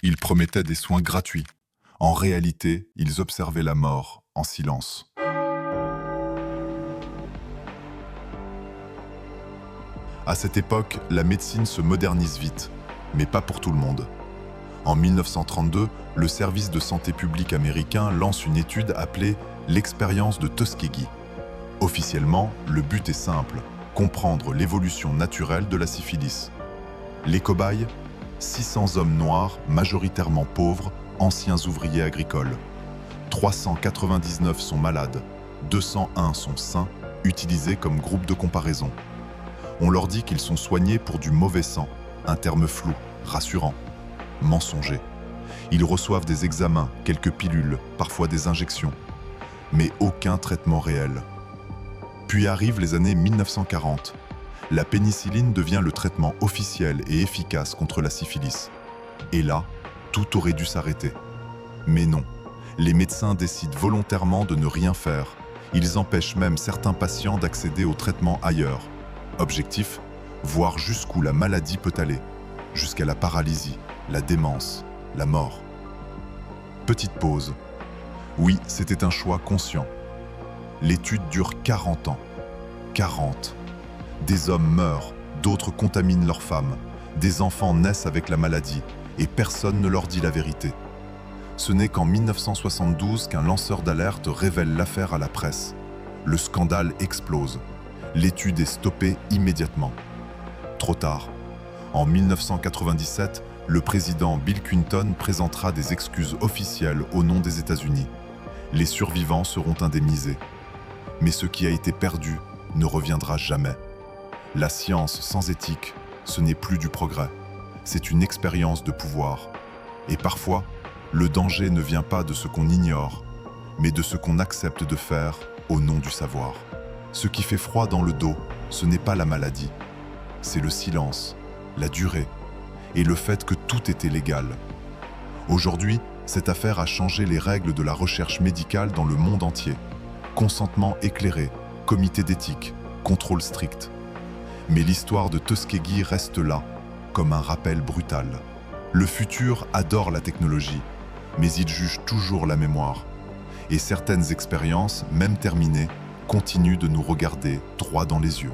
Ils promettaient des soins gratuits. En réalité, ils observaient la mort en silence. À cette époque, la médecine se modernise vite, mais pas pour tout le monde. En 1932, le service de santé publique américain lance une étude appelée l'expérience de Tuskegee. Officiellement, le but est simple, comprendre l'évolution naturelle de la syphilis. Les cobayes, 600 hommes noirs, majoritairement pauvres, anciens ouvriers agricoles. 399 sont malades, 201 sont sains, utilisés comme groupe de comparaison. On leur dit qu'ils sont soignés pour du mauvais sang, un terme flou, rassurant, mensonger. Ils reçoivent des examens, quelques pilules, parfois des injections, mais aucun traitement réel. Puis arrivent les années 1940. La pénicilline devient le traitement officiel et efficace contre la syphilis. Et là, tout aurait dû s'arrêter. Mais non, les médecins décident volontairement de ne rien faire. Ils empêchent même certains patients d'accéder au traitement ailleurs. Objectif, voir jusqu'où la maladie peut aller, jusqu'à la paralysie, la démence, la mort. Petite pause. Oui, c'était un choix conscient. L'étude dure 40 ans. 40. Des hommes meurent, d'autres contaminent leurs femmes. Des enfants naissent avec la maladie et personne ne leur dit la vérité. Ce n'est qu'en 1972 qu'un lanceur d'alerte révèle l'affaire à la presse. Le scandale explose. L'étude est stoppée immédiatement. Trop tard. En 1997, le président Bill Clinton présentera des excuses officielles au nom des États-Unis. Les survivants seront indemnisés. Mais ce qui a été perdu ne reviendra jamais. La science sans éthique, ce n'est plus du progrès. C'est une expérience de pouvoir. Et parfois, le danger ne vient pas de ce qu'on ignore, mais de ce qu'on accepte de faire au nom du savoir. Ce qui fait froid dans le dos, ce n'est pas la maladie. C'est le silence, la durée et le fait que tout était légal. Aujourd'hui, cette affaire a changé les règles de la recherche médicale dans le monde entier. Consentement éclairé, comité d'éthique, contrôle strict. Mais l'histoire de Tuskegee reste là, comme un rappel brutal. Le futur adore la technologie, mais il juge toujours la mémoire. Et certaines expériences, même terminées, continuent de nous regarder droit dans les yeux.